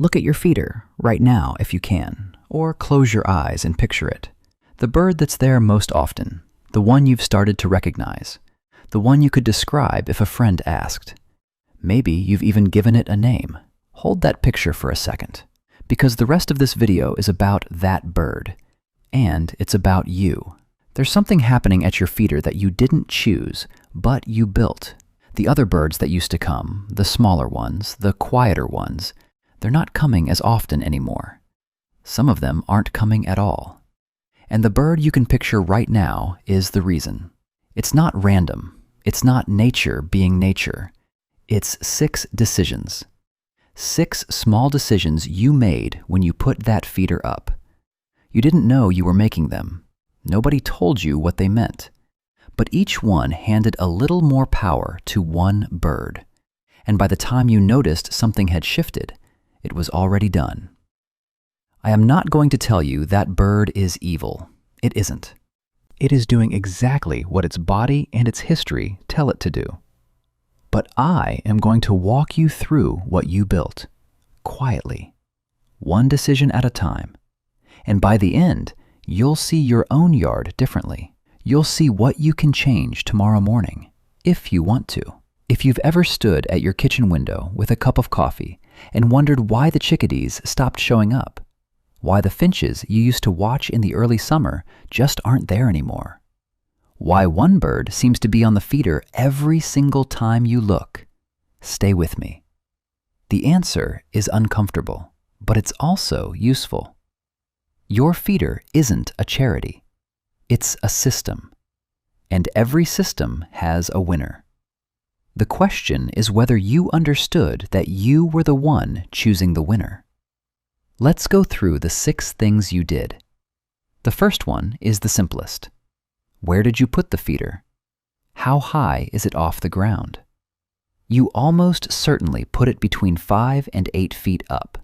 Look at your feeder right now if you can, or close your eyes and picture it. The bird that's there most often, the one you've started to recognize, the one you could describe if a friend asked. Maybe you've even given it a name. Hold that picture for a second, because the rest of this video is about that bird, and it's about you. There's something happening at your feeder that you didn't choose, but you built. The other birds that used to come, the smaller ones, the quieter ones, they're not coming as often anymore. Some of them aren't coming at all. And the bird you can picture right now is the reason. It's not random. It's not nature being nature. It's 6 decisions. 6 small decisions you made when you put that feeder up. You didn't know you were making them. Nobody told you what they meant. But each one handed a little more power to one bird. And by the time you noticed something had shifted, it was already done. I am not going to tell you that bird is evil. It isn't. It is doing exactly what its body and its history tell it to do. But I am going to walk you through what you built, quietly, one decision at a time. And by the end, you'll see your own yard differently. You'll see what you can change tomorrow morning, if you want to. If you've ever stood at your kitchen window with a cup of coffee and wondered why the chickadees stopped showing up, why the finches you used to watch in the early summer just aren't there anymore, why one bird seems to be on the feeder every single time you look, stay with me. The answer is uncomfortable, but it's also useful. Your feeder isn't a charity. It's a system, and every system has a winner. The question is whether you understood that you were the one choosing the winner. Let's go through the 6 things you did. The first one is the simplest. Where did you put the feeder? How high is it off the ground? You almost certainly put it between 5 and 8 feet up.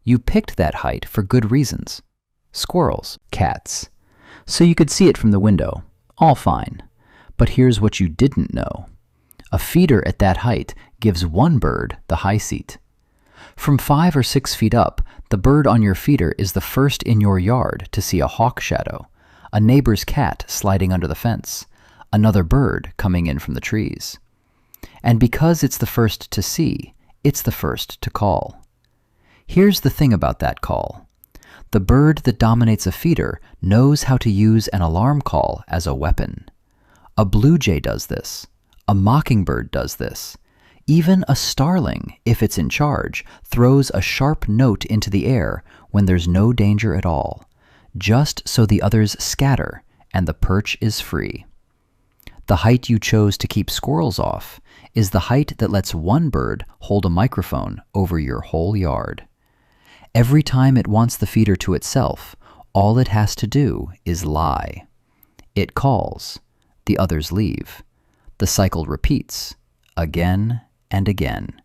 You picked that height for good reasons. Squirrels, cats. So you could see it from the window. All fine. But here's what you didn't know. A feeder at that height gives one bird the high seat. From 5 or 6 feet up, the bird on your feeder is the first in your yard to see a hawk shadow, a neighbor's cat sliding under the fence, another bird coming in from the trees. And because it's the first to see, it's the first to call. Here's the thing about that call. The bird that dominates a feeder knows how to use an alarm call as a weapon. A blue jay does this. A mockingbird does this. Even a starling, if it's in charge, throws a sharp note into the air when there's no danger at all, just so the others scatter and the perch is free. The height you chose to keep squirrels off is the height that lets one bird hold a microphone over your whole yard. Every time it wants the feeder to itself, all it has to do is lie. It calls, the others leave. The cycle repeats, again and again.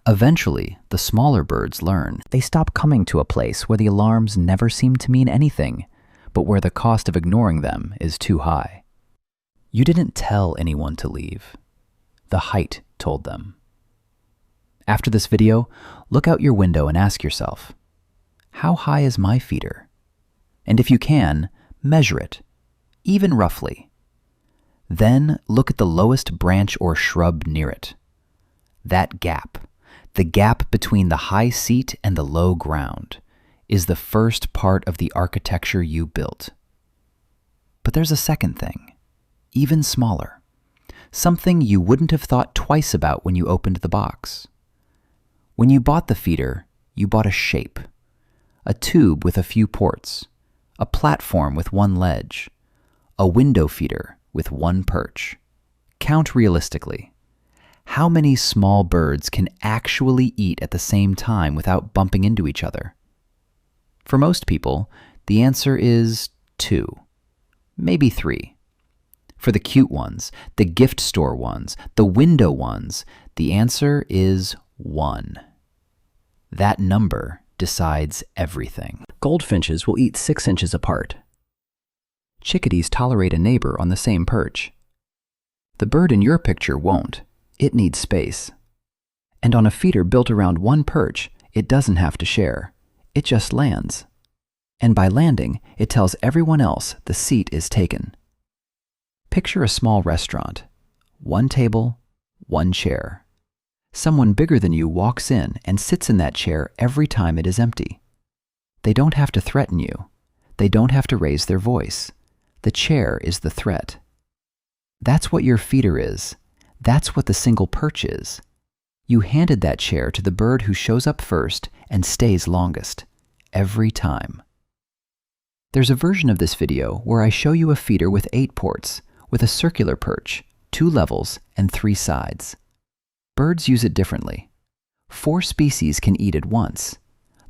Eventually, the smaller birds learn. They stop coming to a place where the alarms never seem to mean anything, but where the cost of ignoring them is too high. You didn't tell anyone to leave. The height told them. After this video, look out your window and ask yourself, how high is my feeder? And if you can, measure it, even roughly. Then look at the lowest branch or shrub near it. That gap, the gap between the high seat and the low ground, is the first part of the architecture you built. But there's a second thing, even smaller, something you wouldn't have thought twice about when you opened the box. When you bought the feeder, you bought a shape, a tube with a few ports, a platform with one ledge, a window feeder with one perch. Count realistically. How many small birds can actually eat at the same time without bumping into each other? For most people, the answer is 2, maybe 3. For the cute ones, the gift store ones, the window ones, the answer is 1. That number decides everything. Goldfinches will eat 6 inches apart. Chickadees tolerate a neighbor on the same perch. The bird in your picture won't. It needs space. And on a feeder built around one perch, It doesn't have to share. It just lands. And by landing, it tells everyone else the seat is taken. Picture a small restaurant. One table, one chair. Someone bigger than you walks in and sits in that chair every time it is empty. They don't have to threaten you. They don't have to raise their voice. The chair is the threat. That's what your feeder is. That's what the single perch is. You handed that chair to the bird who shows up first and stays longest, every time. There's a version of this video where I show you a feeder with 8 ports, with a circular perch, 2 levels, and 3 sides. Birds use it differently. 4 species can eat at once.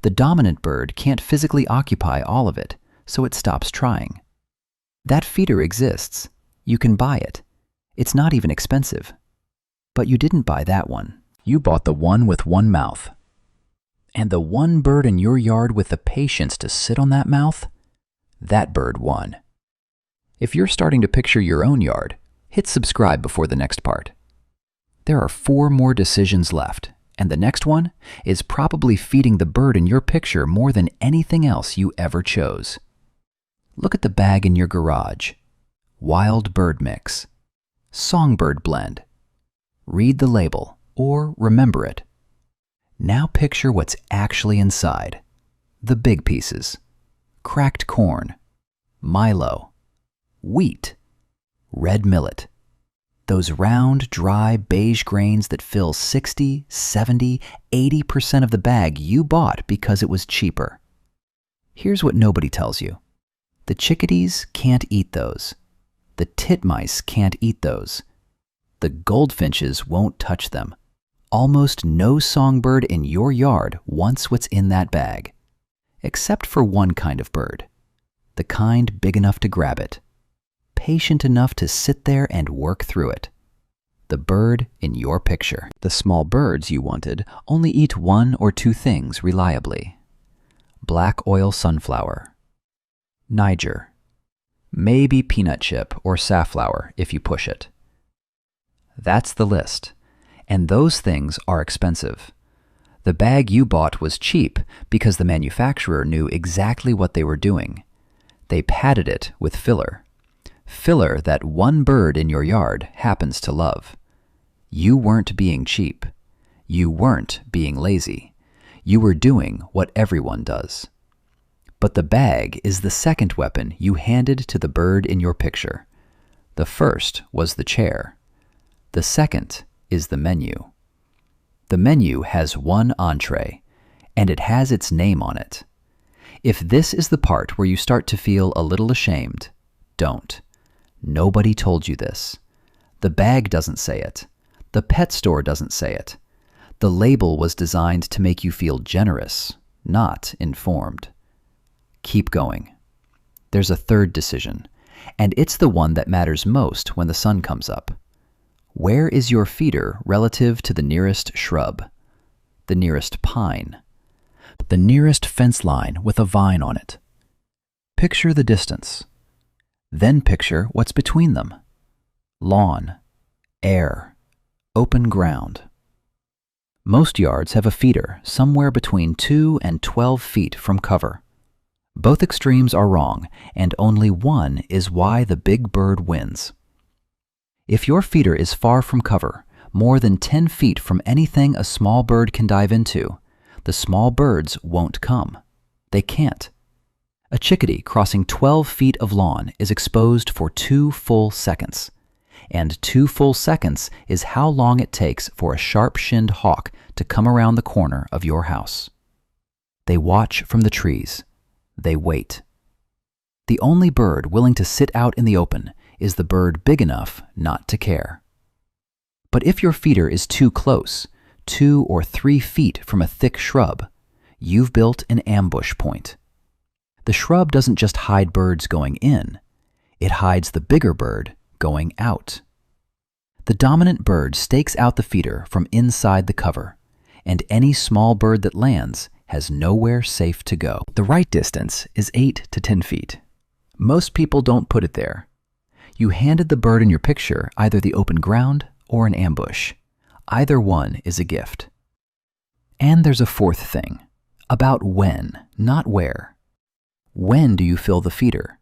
The dominant bird can't physically occupy all of it, so it stops trying. That feeder exists. You can buy it. It's not even expensive. But you didn't buy that one. You bought the one with one mouth. And the one bird in your yard with the patience to sit on that mouth, that bird won. If you're starting to picture your own yard, hit subscribe before the next part. There are 4 more decisions left, and the next one is probably feeding the bird in your picture more than anything else you ever chose. Look at the bag in your garage. Wild bird mix. Songbird blend. Read the label, or remember it. Now picture what's actually inside. The big pieces. Cracked corn. Milo. Wheat. Red millet. Those round, dry, beige grains that fill 60, 70, 80% of the bag you bought because it was cheaper. Here's what nobody tells you. The chickadees can't eat those. The titmice can't eat those. The goldfinches won't touch them. Almost no songbird in your yard wants what's in that bag, except for one kind of bird, the kind big enough to grab it, patient enough to sit there and work through it. The bird in your picture. The small birds you wanted only eat 1 or 2 things reliably. Black oil sunflower, Niger, maybe peanut chip or safflower if you push it. That's the list. And those things are expensive. The bag you bought was cheap because the manufacturer knew exactly what they were doing. They padded it with filler. Filler that one bird in your yard happens to love. You weren't being cheap. You weren't being lazy. You were doing what everyone does. But the bag is the second weapon you handed to the bird in your picture. The first was the chair. The second is the menu. The menu has 1 entree, and it has its name on it. If this is the part where you start to feel a little ashamed, don't. Nobody told you this. The bag doesn't say it. The pet store doesn't say it. The label was designed to make you feel generous, not informed. Keep going. There's a third decision, and it's the one that matters most when the sun comes up. Where is your feeder relative to the nearest shrub, the nearest pine, the nearest fence line with a vine on it? Picture the distance. Then picture what's between them. Lawn, air, open ground. Most yards have a feeder somewhere between 2 and 12 feet from cover. Both extremes are wrong, and only one is why the big bird wins. If your feeder is far from cover, more than 10 feet from anything a small bird can dive into, the small birds won't come. They can't. A chickadee crossing 12 feet of lawn is exposed for 2 full seconds. And 2 full seconds is how long it takes for a sharp-shinned hawk to come around the corner of your house. They watch from the trees. They wait. The only bird willing to sit out in the open is the bird big enough not to care. But if your feeder is too close, 2 or 3 feet from a thick shrub, you've built an ambush point. The shrub doesn't just hide birds going in, it hides the bigger bird going out. The dominant bird stakes out the feeder from inside the cover, and any small bird that lands has nowhere safe to go. The right distance is 8 to 10 feet. Most people don't put it there. You handed the bird in your picture either the open ground or an ambush. Either one is a gift. And there's a fourth thing, about when, not where. When do you fill the feeder?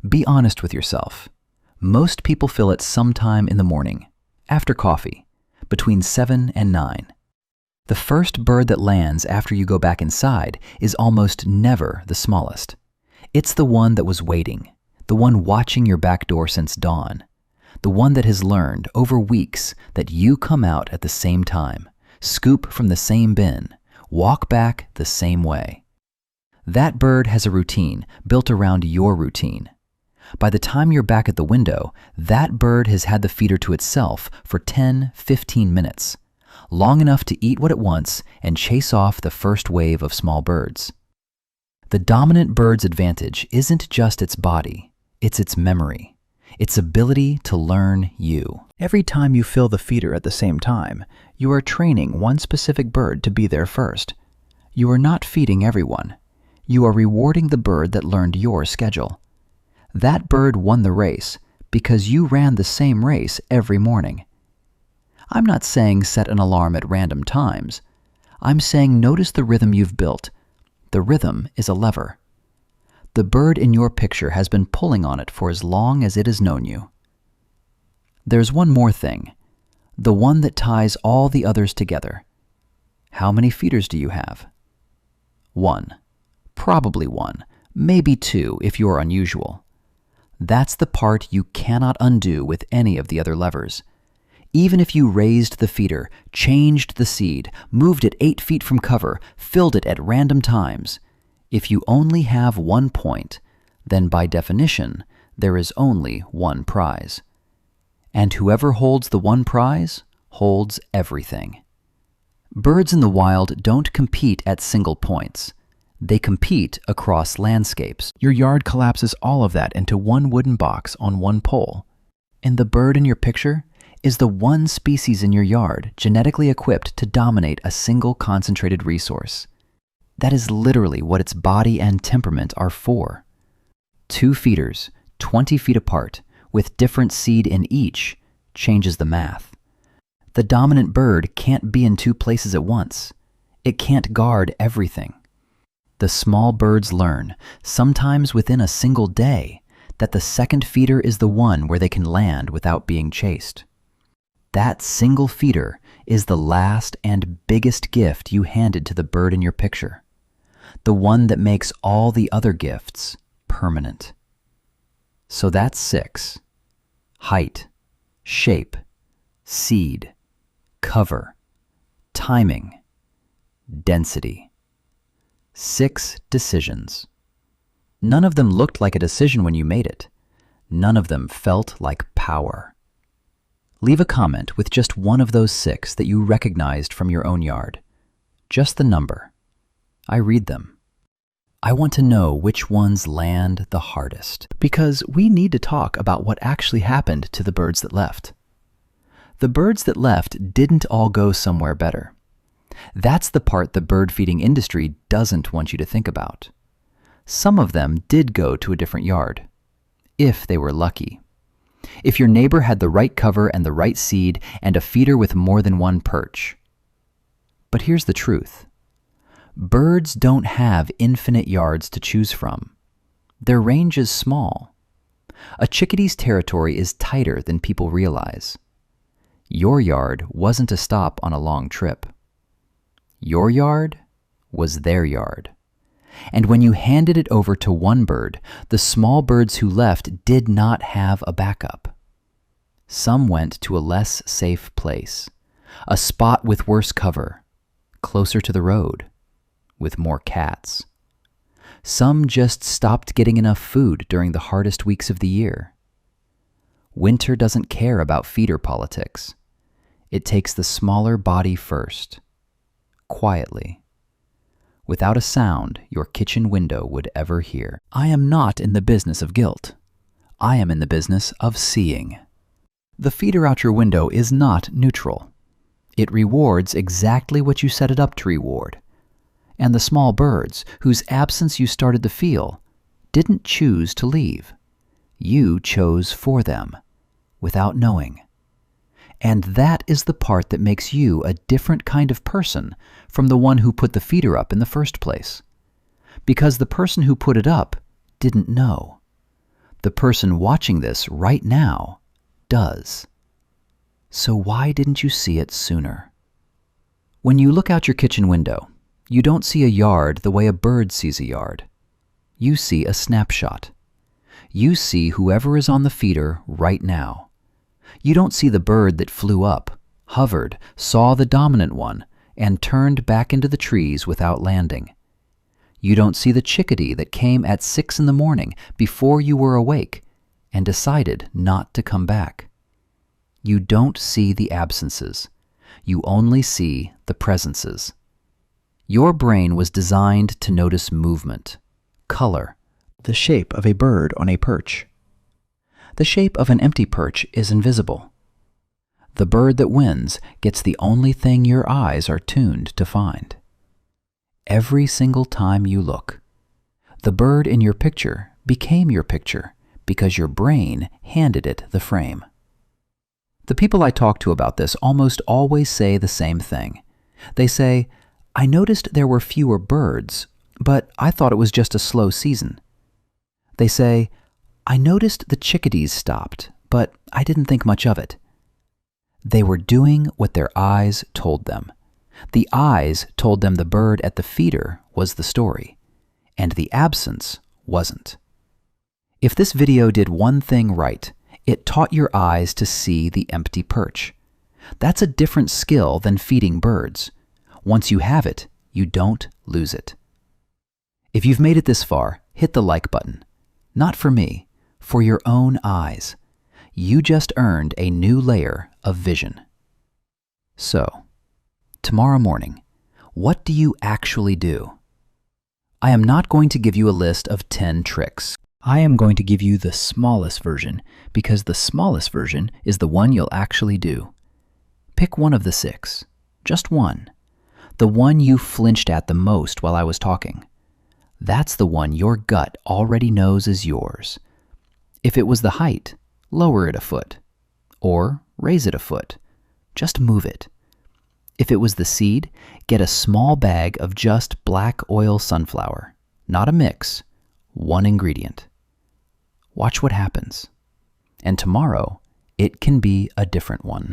Be honest with yourself. Most people fill it sometime in the morning, after coffee, between 7 and 9. The first bird that lands after you go back inside is almost never the smallest. It's the one that was waiting, the one watching your back door since dawn, the one that has learned over weeks that you come out at the same time, scoop from the same bin, walk back the same way. That bird has a routine built around your routine. By the time you're back at the window, that bird has had the feeder to itself for 10-15 minutes, long enough to eat what it wants and chase off the first wave of small birds. The dominant bird's advantage isn't just its body, it's its memory, its ability to learn you. Every time you fill the feeder at the same time, you are training one specific bird to be there first. You are not feeding everyone. You are rewarding the bird that learned your schedule. That bird won the race because you ran the same race every morning. I'm not saying set an alarm at random times. I'm saying notice the rhythm you've built. The rhythm is a lever. The bird in your picture has been pulling on it for as long as it has known you. There's one more thing, the one that ties all the others together. How many feeders do you have? 1. Probably 1, maybe 2 if you're unusual. That's the part you cannot undo with any of the other levers. Even if you raised the feeder, changed the seed, moved it 8 feet from cover, filled it at random times, if you only have 1 point, then by definition, there is only 1 prize. And whoever holds the 1 prize holds everything. Birds in the wild don't compete at single points. They compete across landscapes. Your yard collapses all of that into one wooden box on one pole. And the bird in your picture is the one species in your yard genetically equipped to dominate a single concentrated resource. That is literally what its body and temperament are for. 2 feeders, 20 feet apart, with different seed in each, changes the math. The dominant bird can't be in 2 places at once. It can't guard everything. The small birds learn, sometimes within a single day, that the second feeder is the one where they can land without being chased. That single feeder is the last and biggest gift you handed to the bird in your picture, the one that makes all the other gifts permanent. So that's 6. Height, shape, seed, cover, timing, density. 6 decisions. None of them looked like a decision when you made it. None of them felt like power. Leave a comment with just one of those 6 that you recognized from your own yard. Just the number. I read them. I want to know which ones land the hardest, because we need to talk about what actually happened to the birds that left. The birds that left didn't all go somewhere better. That's the part the bird feeding industry doesn't want you to think about. Some of them did go to a different yard, if they were lucky. If your neighbor had the right cover and the right seed and a feeder with more than 1 perch. But here's the truth. Birds don't have infinite yards to choose from. Their range is small. A chickadee's territory is tighter than people realize. Your yard wasn't a stop on a long trip. Your yard was their yard. And when you handed it over to one bird, the small birds who left did not have a backup. Some went to a less safe place, a spot with worse cover, closer to the road, with more cats. Some just stopped getting enough food during the hardest weeks of the year. Winter doesn't care about feeder politics. It takes the smaller body first. Quietly, without a sound your kitchen window would ever hear. I am not in the business of guilt. I am in the business of seeing. The feeder out your window is not neutral. It rewards exactly what you set it up to reward. And the small birds, whose absence you started to feel, didn't choose to leave. You chose for them, without knowing. And that is the part that makes you a different kind of person from the one who put the feeder up in the first place. Because the person who put it up didn't know. The person watching this right now does. So why didn't you see it sooner? When you look out your kitchen window, you don't see a yard the way a bird sees a yard. You see a snapshot. You see whoever is on the feeder right now. You don't see the bird that flew up, hovered, saw the dominant one, and turned back into the trees without landing. You don't see the chickadee that came at 6 in the morning before you were awake and decided not to come back. You don't see the absences. You only see the presences. Your brain was designed to notice movement, color, the shape of a bird on a perch. The shape of an empty perch is invisible. The bird that wins gets the only thing your eyes are tuned to find. Every single time you look, the bird in your picture became your picture because your brain handed it the frame. The people I talk to about this almost always say the same thing. They say, "I noticed there were fewer birds, but I thought it was just a slow season." They say, "I noticed the chickadees stopped, but I didn't think much of it." They were doing what their eyes told them. The eyes told them the bird at the feeder was the story, and the absence wasn't. If this video did one thing right, it taught your eyes to see the empty perch. That's a different skill than feeding birds. Once you have it, you don't lose it. If you've made it this far, hit the like button. Not for me, for your own eyes. You just earned a new layer of vision. So, tomorrow morning, what do you actually do? I am not going to give you a list of 10 tricks. I am going to give you the smallest version because the smallest version is the one you'll actually do. Pick one of the 6, just one. The one you flinched at the most while I was talking. That's the one your gut already knows is yours. If it was the height, lower it a foot. Or raise it a foot. Just move it. If it was the seed, get a small bag of just black oil sunflower. Not a mix, one ingredient. Watch what happens. And tomorrow, it can be a different one.